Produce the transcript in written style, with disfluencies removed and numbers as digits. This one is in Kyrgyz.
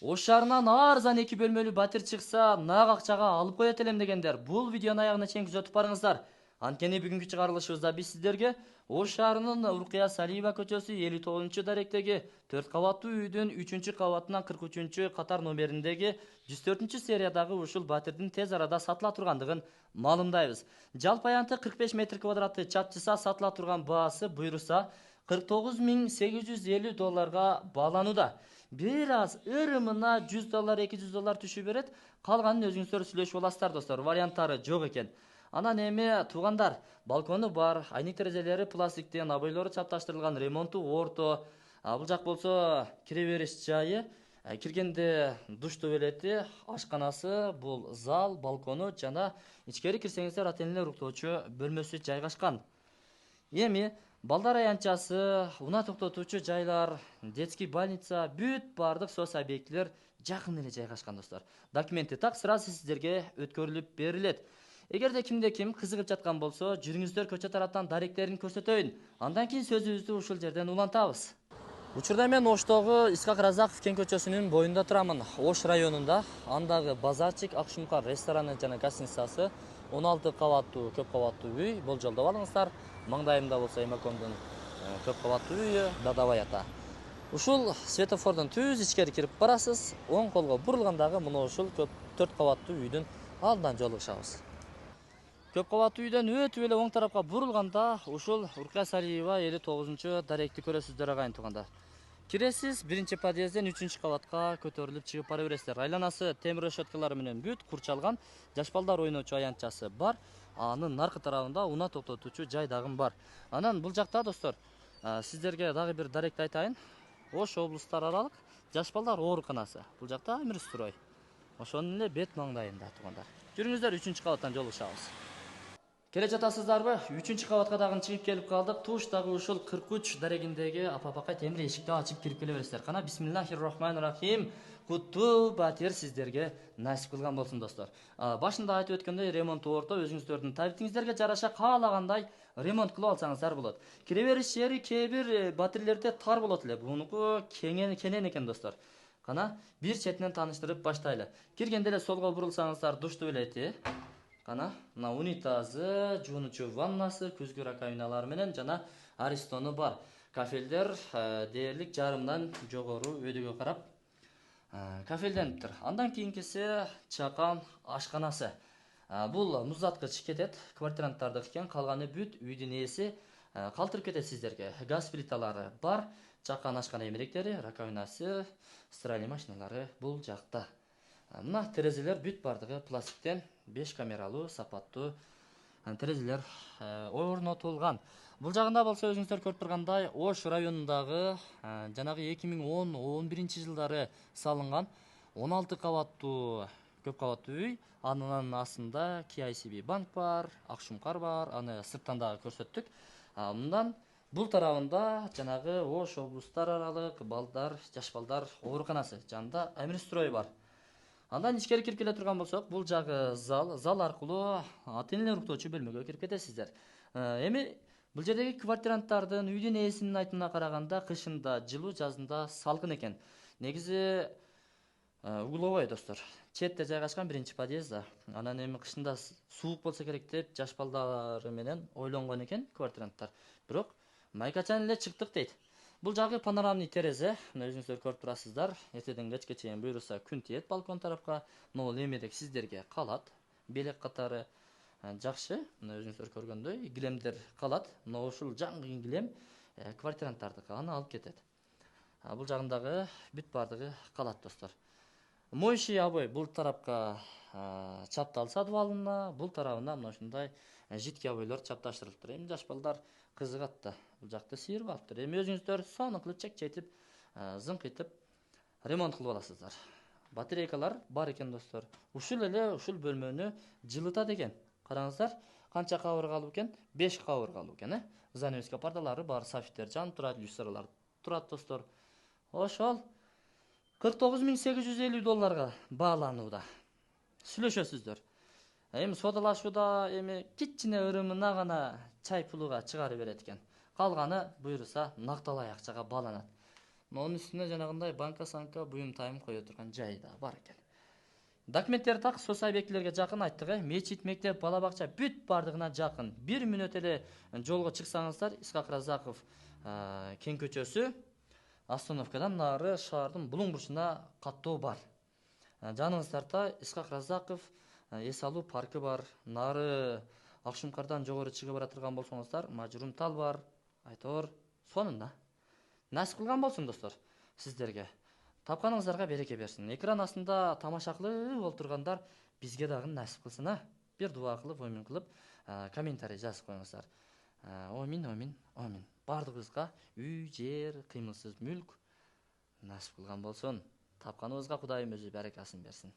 Ош шаарынан арзан 2 бөлмөлүү батир чыкса, нак акчага алып коет элем дегендер. Бул видеону аягына чейин күзөтүп барыңыздар. Анткени бүгүнкү чыгарылышыбызда биз сиздерге Ош шаарынын Уркуя Салиева көчөсү 59-даректеги 4 кабаттуу үйдүн 3-кабатынан 43-катар номериндеги 104-сериядагы ушул батирдин тез арада сатыла тургандыгын маалымдайбыз. Жалпы аянты 45 метр квадраттуу чатчыса сатыла турган баасы буйруса $49,850 бааланууда. Бир аз ырымына $100, $200 түшүп берет. Калганын өзүңүздөр сүйлөшүп аласыздар достор. Варианттары жок экен. Анан эми туугандар, балкону бар, айнек терезелери пластиктен, абойлору чапташтырылган, ремонту орто. Бул жак болсо кире бериш жайы. Киргенде душ туалети, ашканасы, бул зал, балкону жана ичкери кирсеңиздер ата-энелер уктоочу бөлмөсү жайгашкан. Эми балдар аянтчасы, унаа токтотуучу жайлар, детский больница, бүт бардык соц объектилер жакын эле жайгашкан достор. Документи так сразу сиздерге өткөрүлүп берилет. Эгерде кимде ким кызыгып жаткан болсо, жүрүңүздөр көчө тараптан даректерин көрсөтөйүн. Андан кийин сөзүбүздү ушул жерден улантабыз. Учурда мен Оштогу Исхак Разаков кен көчөсүнүн боюнда турамын. Ош районунда андагы Базарчик Акшумкар рестораны жана гостиницасы 16 кабаттуу көп кабаттуу үй болжолдоп алыңыздар. Маңдайымда болсо Эмакомдун көп кабаттуу үйү Дадабай ата. Ушул светофордун түз ичкери кирип барасыз. Оң колго бурулгандагы мына ушул көп 4 кабаттуу үйдүн алдынан жолугушабыз. Көп кабаттуу үйдөн өтүп эле оң тарапка бурулганда ушул Уркуя Салиева 59-даректи көрөсүздөр агайын туугандар. Киресиз, биринчи подъезден 3-кабатка көтөрүлүп чыгып бара бересиздер. Айланасы темир решеткалары менен бүт курчалган, жаш балдар ойночу аянтчасы бар. Анын наркы тарабында унаа токтотуучу жай дагы бар. Анан бул жакта достор, сиздерге дагы бир даректи айтайын. Ош облустар аралык жаш балдар ооруканасы. Бул жакта Амир строй. Ошонун эле бет маңдайында туугандар. Жүрүңүздөр 3-кабаттан жолугушабыз. Келе жатасыздарбы? 3-кабатка дагы чыгып келип калдык. Туштагы ушул 43 дарегиндеги апа-апакай темир эшикти ачып кирип келе бересиздер. Кана бисмиллахир-рахманир-рахим. Куттуу батир сиздерге насип кылган болсун достор. Башында айтып өткөндөй ремонту орто, өзүңүздөрдүн табитиңиздерге жараша каалагандай ремонт кылып алсаңыздар болот. Кире бериш жери кээ бир батирлерде тар болот эле. Бунуку кенен экен достор. Кана бир четинен тааныштырып баштайлы. Киргенде эле солго бурулсаңыздар душ туалети. Кана, мына унитазы, жуунучу ваннасы, күзгү раковиналары менен жана аристону бар. Кафелдер дээрлик жарымдан жогору өйдөгө карап кафелдениптир. Андан кийинкиси чакан ашканасы. Бул муздаткыч кетет, квартиранттардыкы экен, калганы бүт үйдүн ээси калтырып кетет сиздерге. Газ плиталары бар, чакан ашкана эмеректери, раковинасы, стиральный машиналары бул жакта. Мына терезелер бүт бардыгы пластиктен 5 камералуу сапаттуу терезелер орнотулган. Бул жагында болсо өзүңүздөр көрүп тургандай Ош районундагы жанагы 2010-11 жылдары салынган 16 кабаттуу көп кабаттуу үй. Анын астында KICB банк бар, Акшумкар бар, аны сырттан дагы көрсөттүк. Мындан бул тарабында жанагы Ош облустар аралык балдар, жаш балдар ооруканасы жанында Амир строй бар. Андан ичкери кирип келе турган болсок, бул жагы зал аркылуу ата-энелер уктоочу бөлмөгө кирип кетесиздер. Эми бул жердеги квартиранттардын үйдүн ээсинин айтымына караганда кышында жылуу, жазында салкын экен. Негизи угловой достор. Четте жайгашкан биринчи подъездда. Анан эми кышында суук болсо керек деп жаш балдары менен ойлонгон экен квартиранттар. Бирок майкачан эле чыктык дейт. Бул жагы панорамный терезе. Мына өзүңүздөр көрүп турасыздар. Эртеден кечке чейин буйруса күн тиет балкон тарапка. Могул эмерек сиздерге калат. Белек катары жакшы. Мына өзүңүздөр көргөндөй килемдер калат. Мына ушул жаңы килем квартиранттардыкы, аны алып кетет. Бул жагындагы бүт бардыгы калат достор. Моющий обой бул тарапка чапталса дубалына, бул тарабына мына ушундай жидкий обойлор чапташтырылыптыр. Эми жаш балдар кызыгат да. Бул жакты сыйырып алыптыр. Эми өзүңүздөр сонун кылып чек-четип, зыңкыйтып ремонт кылып аласыздар. Батарейкалар бар экен достор. Ушул бөлмөнү жылытат экен. Караңыздар, канча кабыргалуу экен? 5 кабыргалуу экен, занавеска пардалары бар, софиттер жанып турат, люстралар турат достор. Ошол $49,850 бааланууда. Сүйлөшөсүздөр. Эми содалашууда эми кичине ырымына гана чай пулуга чыгарып берет экен. Калганы буйруса накталай акчага бааланат. Onun üstüne жанагындай банка санка буюм тайым кое турган жай да бар экен. Документтер так сос объектилерге жакын айттык, мечит, мектеп, бала бакча бүт бардыгына жакын. 1 мүнөт эле жолго чыксаңыздар, Исхак Разаков кең көчөсү остановкадан нары шаардын булуң бурчуна каттоо бар. Жаныңыздарда Исхак Разаков эс алуу паркы бар. Нары Акшумкардан жогору чыгып бара турган болсоңуздар, Мажурум тал бар. Айтор сонун насип кылган болсун достор сиздерге. Тапканыңыздарга береке берсин. Экран астында тамаша кылып олтургандар бизге дагы насип кылсын. Бир дуа кылып, өмүн кылып, комментарий жазып коюңуздар. Амин, амин, амин. Бардыгыбызга үй, жер, кыймылсыз мүлк насип кылган болсун. Тапканыбызга Кудайым өзү берекасын берсин.